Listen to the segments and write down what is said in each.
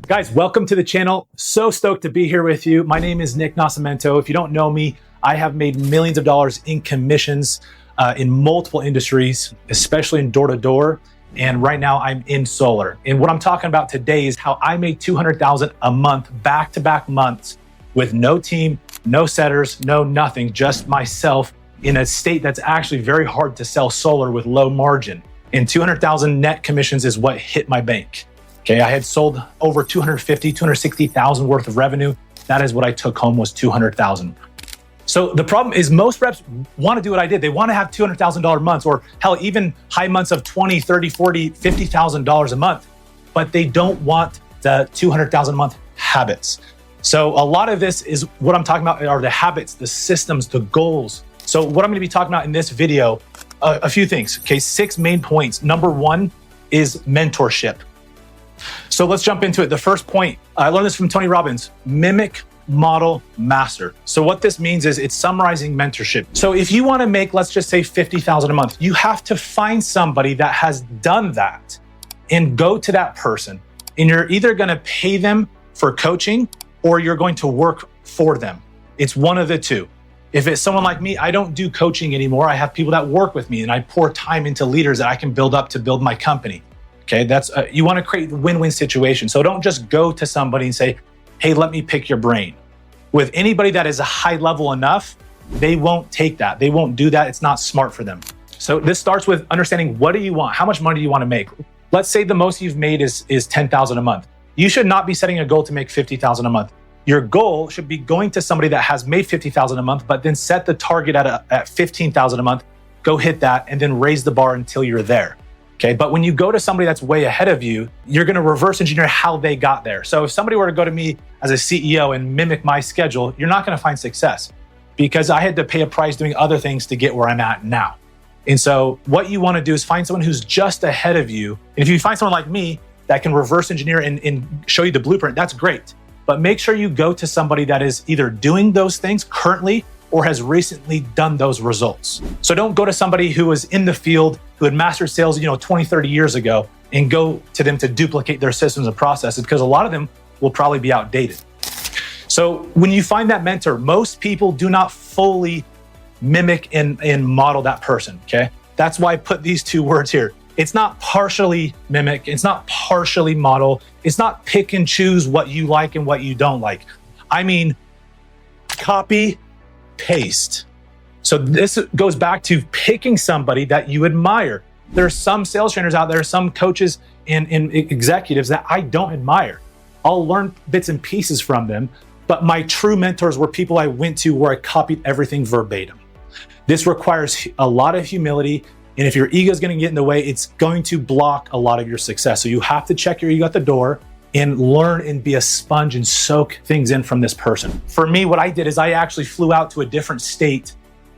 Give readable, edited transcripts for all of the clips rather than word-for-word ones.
Guys, welcome to the channel. So stoked to be here with you. My name is Nick Nascimento. If you don't know me, I have made millions of dollars in commissions in multiple industries, especially in door-to-door. And right now I'm in solar. And what I'm talking about today is how I made $200,000 a month, back-to-back months with no team, no setters, no nothing, just myself in a state that's actually very hard to sell solar with low margin. And 200,000 net commissions is what hit my bank. Okay, I had sold over 260,000 worth of revenue. That is what I took home, was 200,000. So the problem is most reps want to do what I did. They want to have $200,000 months, or hell, even high months of 20, 30, 40, $50,000 a month, but they don't want the 200,000 a month habits. So a lot of this is what I'm talking about are the habits, the systems, the goals. So what I'm going to be talking about in this video, a few things. Okay, 6 main points. Number 1 is mentorship. So let's jump into it. The first point, I learned this from Tony Robbins: mimic, model, master. So what this means is it's summarizing mentorship. So if you want to make, let's just say $50,000 a month, you have to find somebody that has done that and go to that person. And you're either going to pay them for coaching or you're going to work for them. It's one of the two. If it's someone like me, I don't do coaching anymore. I have people that work with me and I pour time into leaders that I can build up to build my company. Okay, that's you want to create the win-win situation. So don't just go to somebody and say, hey, let me pick your brain. With anybody that is a high level enough, they won't take that. They won't do that. It's not smart for them. So this starts with understanding, what do you want? How much money do you want to make? Let's say the most you've made is $10,000 a month. You should not be setting a goal to make $50,000 a month. Your goal should be going to somebody that has made $50,000 a month, but then set the target at $15,000 a month, go hit that, and then raise the bar until you're there. Okay, but when you go to somebody that's way ahead of you, you're going to reverse engineer how they got there. So if somebody were to go to me as a CEO and mimic my schedule, you're not going to find success, because I had to pay a price doing other things to get where I'm at now. And so what you want to do is find someone who's just ahead of you. And if you find someone like me that can reverse engineer and show you the blueprint, that's great. But make sure you go to somebody that is either doing those things currently or has recently done those results. So don't go to somebody who was in the field, who had mastered sales, 20, 30 years ago, and go to them to duplicate their systems and processes, because a lot of them will probably be outdated. So when you find that mentor, most people do not fully mimic and model that person, okay? That's why I put these 2 words here. It's not partially mimic, it's not partially model, it's not pick and choose what you like and what you don't like. I mean, copy, paste. So this goes back to picking somebody that you admire. There's some sales trainers out there, some coaches and executives that I don't admire. I'll learn bits and pieces from them, but my true mentors were people I went to where I copied everything verbatim. This requires a lot of humility, and if your ego is going to get in the way, it's going to block a lot of your success. So you have to check your ego at the door and learn and be a sponge and soak things in from this person. For me, what I did is I actually flew out to a different state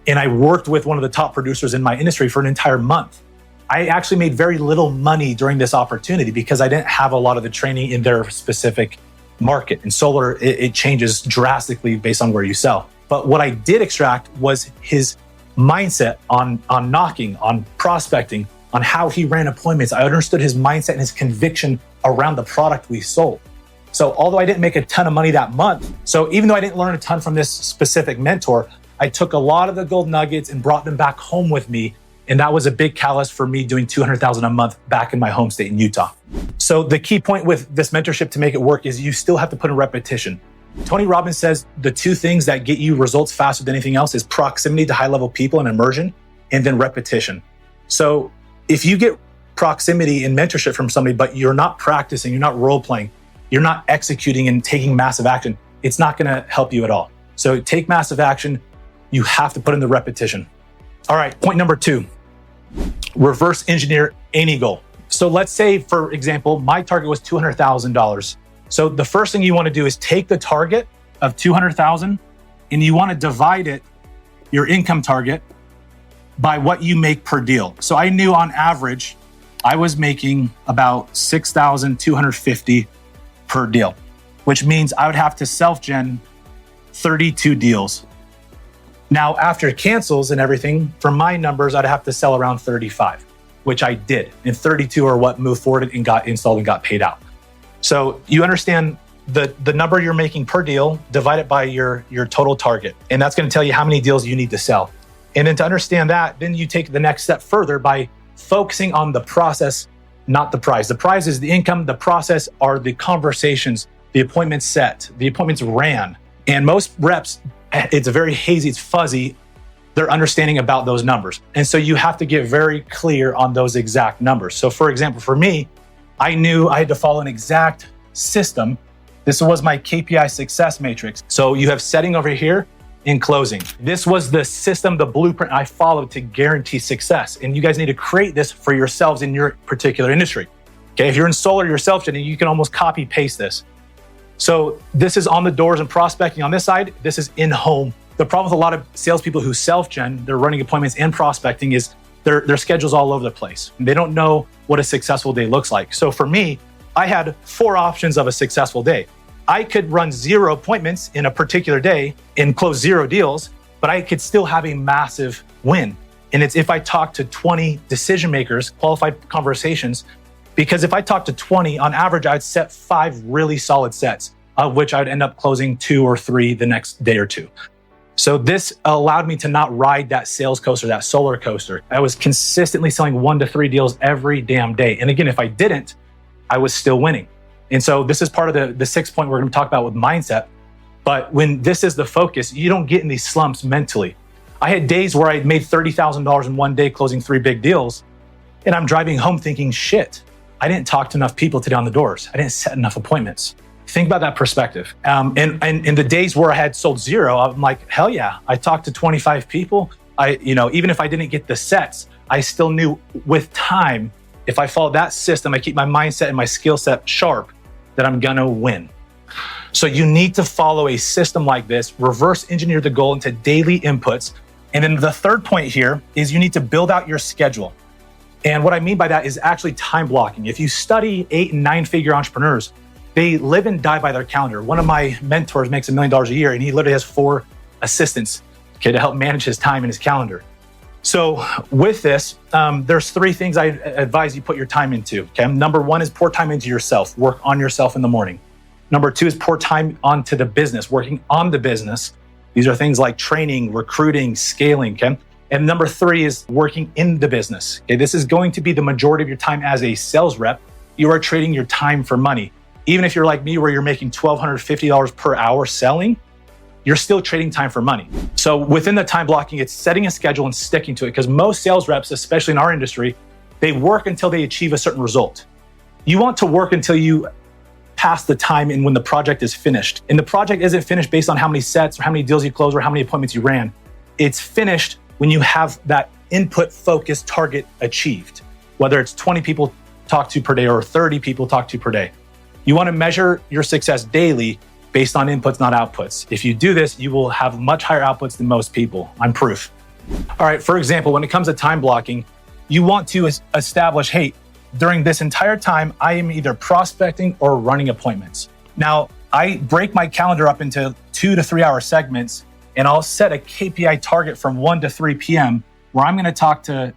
and I worked with one of the top producers in my industry for an entire month. I actually made very little money during this opportunity because I didn't have a lot of the training in their specific market. In solar, it changes drastically based on where you sell. But what I did extract was his mindset on knocking, on prospecting, on how he ran appointments. I understood his mindset and his conviction around the product we sold. So although I didn't make a ton of money that month, so even though I didn't learn a ton from this specific mentor, I took a lot of the gold nuggets and brought them back home with me. And that was a big catalyst for me doing $200,000 a month back in my home state in Utah. So the key point with this mentorship to make it work is you still have to put in repetition. Tony Robbins says the 2 things that get you results faster than anything else is proximity to high-level people and immersion, and then repetition. So if you get proximity and mentorship from somebody, but you're not practicing, you're not role-playing, you're not executing and taking massive action, it's not going to help you at all. So take massive action. You have to put in the repetition. All right, point number 2, reverse engineer any goal. So let's say, for example, my target was $200,000. So the first thing you want to do is take the target of $200,000 and you want to divide it, your income target, by what you make per deal. So I knew on average, I was making about $6,250 per deal, which means I would have to self-gen 32 deals. Now, after cancels and everything, from my numbers, I'd have to sell around 35, which I did. And 32 are what moved forward and got installed and got paid out. So you understand the number you're making per deal, divide it by your total target. And that's going to tell you how many deals you need to sell. And then to understand that, then you take the next step further by focusing on the process, not the prize. The prize is the income. The process are the conversations, the appointments set, the appointments ran. And most reps, it's very hazy, it's fuzzy, their understanding about those numbers. And so you have to get very clear on those exact numbers. So for example, for me, I knew I had to follow an exact system. This was my KPI success matrix. So you have setting over here in closing. This was the system, the blueprint I followed to guarantee success. And you guys need to create this for yourselves in your particular industry. Okay, if you're in solar yourself, you can almost copy paste this. So this is on the doors and prospecting on this side. This is in home. The problem with a lot of salespeople who self-gen, they're running appointments and prospecting is their schedule's all over the place. They don't know what a successful day looks like. So for me, I had 4 options of a successful day. I could run 0 appointments in a particular day and close 0 deals, but I could still have a massive win. And it's if I talk to 20 decision makers, qualified conversations, because if I talk to 20, on average, I'd set 5 really solid sets, of which I'd end up closing 2 or 3 the next day or 2. So this allowed me to not ride that sales coaster, that solar coaster. I was consistently selling 1 to 3 deals every damn day. And again, if I didn't, I was still winning. And so this is part of the 6th point we're going to talk about with mindset. But when this is the focus, you don't get in these slumps mentally. I had days where I made $30,000 in one day closing 3 big deals. And I'm driving home thinking, shit, I didn't talk to enough people today on the doors. I didn't set enough appointments. Think about that perspective. And in the days where I had sold 0, I'm like, hell yeah, I talked to 25 people. Even if I didn't get the sets, I still knew with time, if I follow that system, I keep my mindset and my skill set sharp, that I'm gonna win. So you need to follow a system like this, reverse engineer the goal into daily inputs. And then the 3rd point here is you need to build out your schedule. And what I mean by that is actually time blocking. If you study 8 and 9-figure entrepreneurs, they live and die by their calendar. One of my mentors makes $1 million a year, and he literally has 4 assistants, to help manage his time and his calendar. So with this, there's 3 things I advise you put your time into. Okay, number 1 is pour time into yourself. Work on yourself in the morning. Number 2 is pour time onto the business, working on the business. These are things like training, recruiting, scaling. Okay, and number 3 is working in the business. Okay, this is going to be the majority of your time as a sales rep. You are trading your time for money. Even if you're like me, where you're making $1,250 per hour selling, you're still trading time for money. So within the time blocking, it's setting a schedule and sticking to it, because most sales reps, especially in our industry, they work until they achieve a certain result. You want to work until you pass the time and when the project is finished. And the project isn't finished based on how many sets or how many deals you closed or how many appointments you ran. It's finished when you have that input focused target achieved, whether it's 20 people talked to per day or 30 people talked to per day. You want to measure your success daily based on inputs, not outputs. If you do this, you will have much higher outputs than most people. I'm proof. All right, for example, when it comes to time blocking, you want to establish, hey, during this entire time, I am either prospecting or running appointments. Now, I break my calendar up into 2 to 3 hour segments, and I'll set a KPI target from 1 to 3 p.m. where I'm going to talk to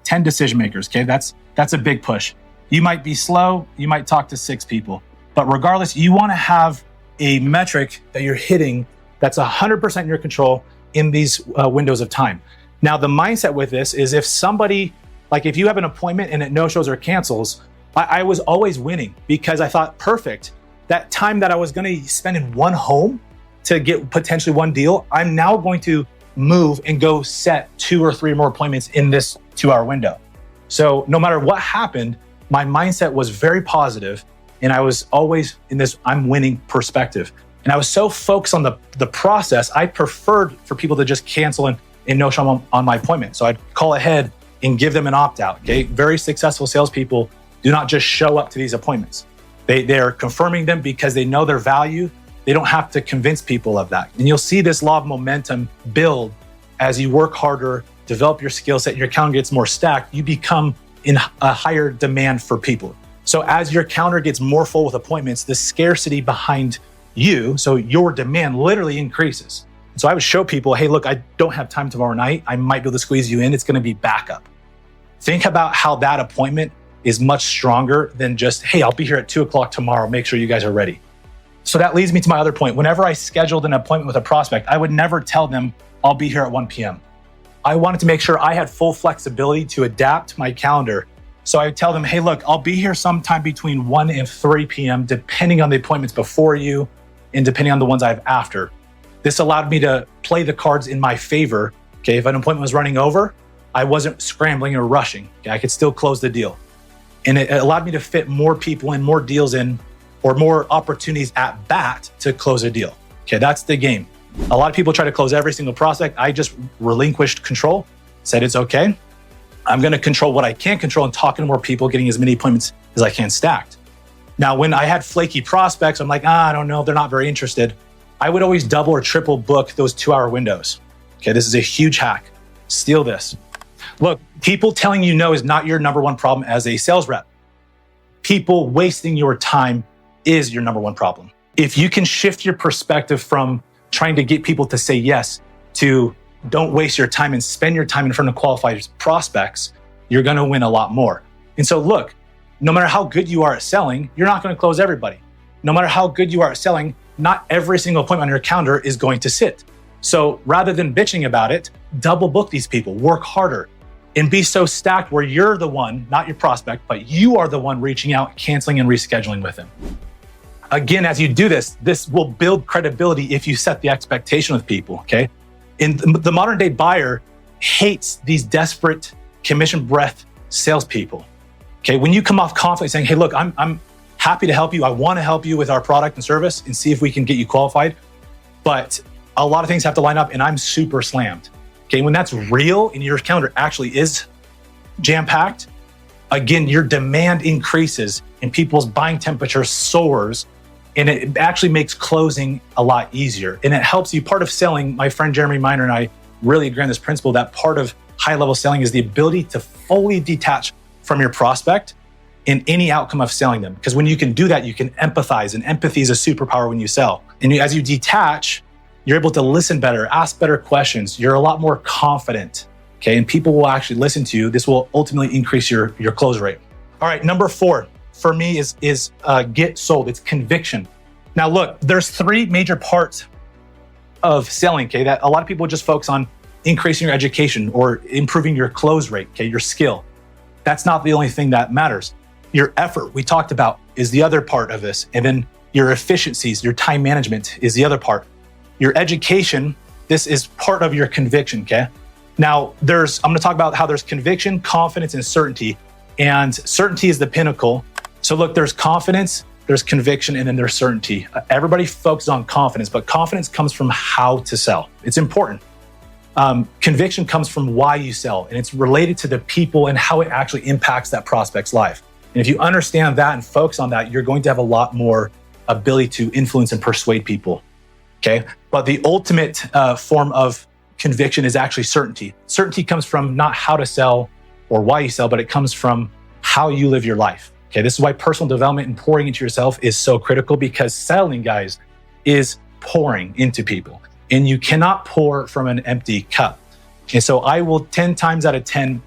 10 decision makers. Okay, that's a big push. You might be slow, you might talk to 6 people. But regardless, you want to have a metric that you're hitting that's 100% in your control in these windows of time. Now, the mindset with this is if somebody, like if you have an appointment and it no-shows or cancels, I was always winning because I thought, perfect, that time that I was going to spend in one home to get potentially 1 deal, I'm now going to move and go set 2 or 3 more appointments in this 2-hour window. So no matter what happened, my mindset was very positive. And I was always in this I'm winning perspective. And I was so focused on the process, I preferred for people to just cancel and no show on my appointment. So I'd call ahead and give them an opt-out. Okay, very successful salespeople do not just show up to these appointments. They are confirming them because they know their value. They don't have to convince people of that. And you'll see this law of momentum build as you work harder, develop your skill set, your calendar gets more stacked, you become in a higher demand for people. So as your calendar gets more full with appointments, the scarcity behind you, so your demand literally increases. So I would show people, hey, look, I don't have time tomorrow night. I might be able to squeeze you in. It's going to be backup. Think about how that appointment is much stronger than just, hey, I'll be here at 2:00 tomorrow. Make sure you guys are ready. So that leads me to my other point. Whenever I scheduled an appointment with a prospect, I would never tell them I'll be here at 1 p.m. I wanted to make sure I had full flexibility to adapt my calendar. So I would tell them, hey, look, I'll be here sometime between 1 and 3 p.m., depending on the appointments before you and depending on the ones I have after. This allowed me to play the cards in my favor. Okay, if an appointment was running over, I wasn't scrambling or rushing. Okay, I could still close the deal. And it allowed me to fit more people in, more deals in, or more opportunities at bat to close a deal. Okay, that's the game. A lot of people try to close every single prospect. I just relinquished control, said it's okay. I'm gonna control what I can control and talking to more people, getting as many appointments as I can stacked. Now, when I had flaky prospects, I'm like, I don't know, they're not very interested. I would always double or triple book those 2-hour windows. Okay, this is a huge hack. Steal this. Look, people telling you no is not your number one problem as a sales rep. People wasting your time is your number one problem. If you can shift your perspective from trying to get people to say yes to don't waste your time and spend your time in front of qualified prospects, you're going to win a lot more. And so look, no matter how good you are at selling, you're not going to close everybody. No matter how good you are at selling, not every single appointment on your calendar is going to sit. So rather than bitching about it, double book these people, work harder, and be so stacked where you're the one, not your prospect, but you are the one reaching out, canceling, and rescheduling with them. Again, as you do this, this will build credibility if you set the expectation with people, okay? And the modern day buyer hates these desperate commission breath salespeople, okay? When you come off confident saying, hey, look, I'm happy to help you. I want to help you with our product and service and see if we can get you qualified. But a lot of things have to line up and I'm super slammed, okay? When that's real and your calendar actually is jam-packed, again, your demand increases and people's buying temperature soars. And it actually makes closing a lot easier. And it helps you. Part of selling, my friend Jeremy Miner and I really agree on this principle that part of high-level selling is the ability to fully detach from your prospect in any outcome of selling them. Because when you can do that, you can empathize. And empathy is a superpower when you sell. And as you detach, you're able to listen better, ask better questions. You're a lot more confident, okay? And people will actually listen to you. This will ultimately increase your close rate. All right, number 4. For me is get sold. It's conviction. Now look, there's 3 major parts of selling, okay, that a lot of people just focus on increasing your education or improving your close rate, okay, your skill. That's not the only thing that matters. Your effort, we talked about, is the other part of this. And then your efficiencies, your time management is the other part. Your education, this is part of your conviction, okay? Now I'm gonna talk about how there's conviction, confidence, and certainty. And certainty is the pinnacle. So look, there's confidence, there's conviction, and then there's certainty. Everybody focuses on confidence, but confidence comes from how to sell. It's important. Conviction comes from why you sell, and it's related to the people and how it actually impacts that prospect's life. And if you understand that and focus on that, you're going to have a lot more ability to influence and persuade people, okay? But the ultimate form of conviction is actually certainty. Certainty comes from not how to sell or why you sell, but it comes from how you live your life. Okay, this is why personal development and pouring into yourself is so critical, because selling, guys, is pouring into people. And you cannot pour from an empty cup. And so I will 10 times out of 10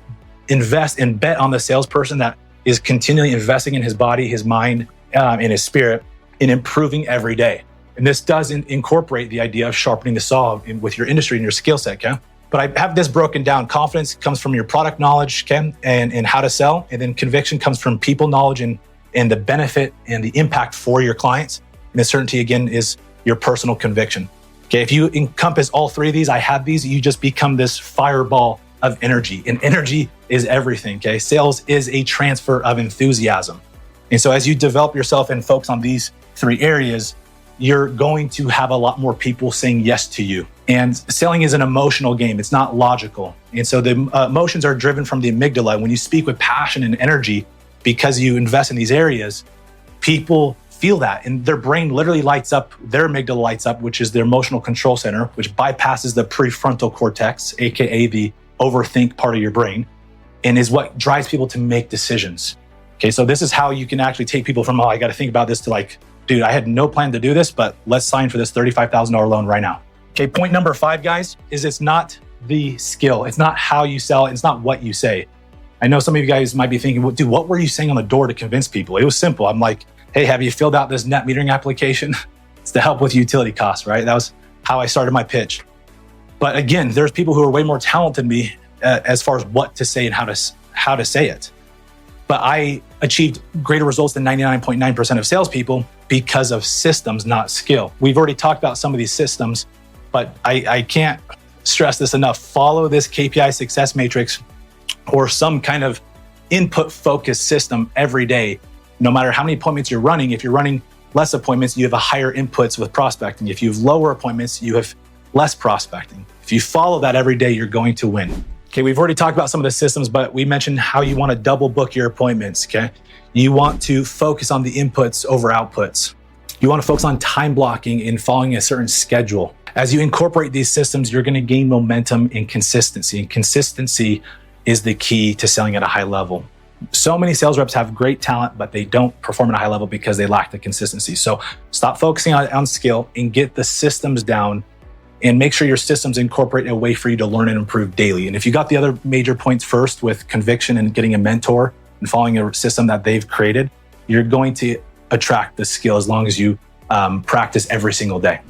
invest and bet on the salesperson that is continually investing in his body, his mind, and his spirit in improving every day. And this does incorporate the idea of sharpening the saw with your industry and your skill set, okay? But I have this broken down. Confidence comes from your product knowledge, okay, and how to sell. And then conviction comes from people knowledge and the benefit and the impact for your clients. And the certainty, again, is your personal conviction. Okay, if you encompass all 3 of these, I have these, you just become this fireball of energy. And energy is everything, okay? Sales is a transfer of enthusiasm. And so as you develop yourself and focus on these 3 areas, you're going to have a lot more people saying yes to you. And selling is an emotional game. It's not logical. And so the emotions are driven from the amygdala. When you speak with passion and energy, because you invest in these areas, people feel that and their brain literally lights up, their amygdala lights up, which is their emotional control center, which bypasses the prefrontal cortex, AKA the overthink part of your brain, and is what drives people to make decisions. Okay, so this is how you can actually take people from, oh, I got to think about this, to like, dude, I had no plan to do this, but let's sign for this $35,000 loan right now. Okay, point number 5, guys, is it's not the skill. It's not how you sell. It's not what you say. I know some of you guys might be thinking, well, dude, what were you saying on the door to convince people? It was simple. I'm like, hey, have you filled out this net metering application? It's to help with utility costs, right? That was how I started my pitch. But again, there's people who are way more talented than me as far as what to say and how to say it. But I achieved greater results than 99.9% of salespeople because of systems, not skill. We've already talked about some of these systems, but I can't stress this enough. Follow this KPI success matrix or some kind of input focused system every day. No matter how many appointments you're running, if you're running less appointments, you have a higher inputs with prospecting. If you have lower appointments, you have less prospecting. If you follow that every day, you're going to win. Okay, we've already talked about some of the systems, but we mentioned how you want to double book your appointments, okay? You want to focus on the inputs over outputs. You want to focus on time blocking and following a certain schedule. As you incorporate these systems, you're going to gain momentum and consistency. And consistency is the key to selling at a high level. So many sales reps have great talent, but they don't perform at a high level because they lack the consistency. So stop focusing on skill and get the systems down, and make sure your systems incorporate a way for you to learn and improve daily. And if you got the other major points first with conviction and getting a mentor and following a system that they've created, you're going to attract the skill as long as you practice every single day.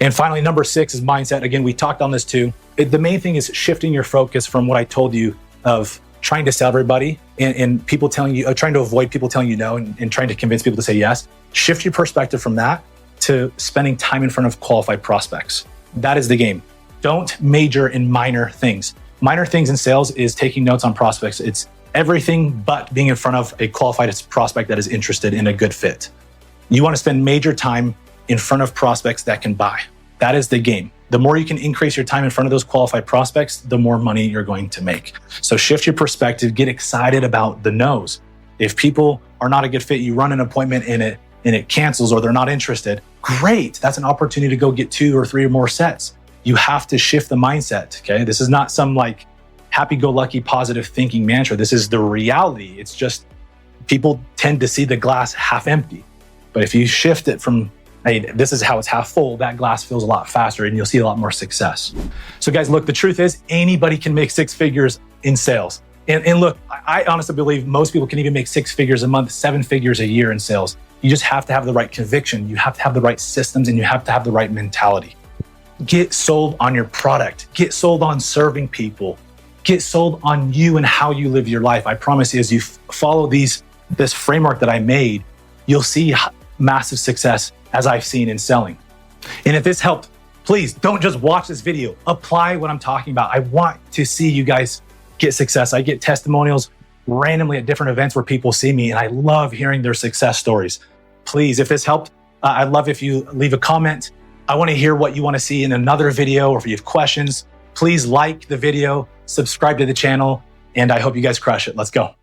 And finally, number 6 is mindset. Again, we talked on this too. The main thing is shifting your focus from what I told you of trying to sell everybody and people telling you, trying to avoid people telling you no and trying to convince people to say yes. Shift your perspective from that to spending time in front of qualified prospects. That is the game. Don't major in minor things. Minor things in sales is taking notes on prospects. It's everything but being in front of a qualified prospect that is interested in a good fit. You want to spend major time in front of prospects that can buy. That is the game. The more you can increase your time in front of those qualified prospects, the more money you're going to make. So shift your perspective, get excited about the no's. If people are not a good fit, you run an appointment and it cancels or they're not interested, great. That's an opportunity to go get 2 or 3 or more sets. You have to shift the mindset, okay? This is not some like happy-go-lucky positive thinking mantra. This is the reality. It's just people tend to see the glass half empty. But if you shift it from, hey, this is how it's half full, that glass fills a lot faster and you'll see a lot more success. So guys, look, the truth is anybody can make 6 figures in sales. And look, I honestly believe most people can even make 6 figures a month, 7 figures a year in sales. You just have to have the right conviction. You have to have the right systems and you have to have the right mentality. Get sold on your product. Get sold on serving people. Get sold on you and how you live your life. I promise you, as you follow this framework that I made, you'll see massive success as I've seen in selling. And if this helped, please don't just watch this video. Apply what I'm talking about. I want to see you guys get success. I get testimonials randomly at different events where people see me, and I love hearing their success stories. Please, if this helped, I'd love if you leave a comment. I want to hear what you want to see in another video, or if you have questions, please like the video, subscribe to the channel, and I hope you guys crush it. Let's go.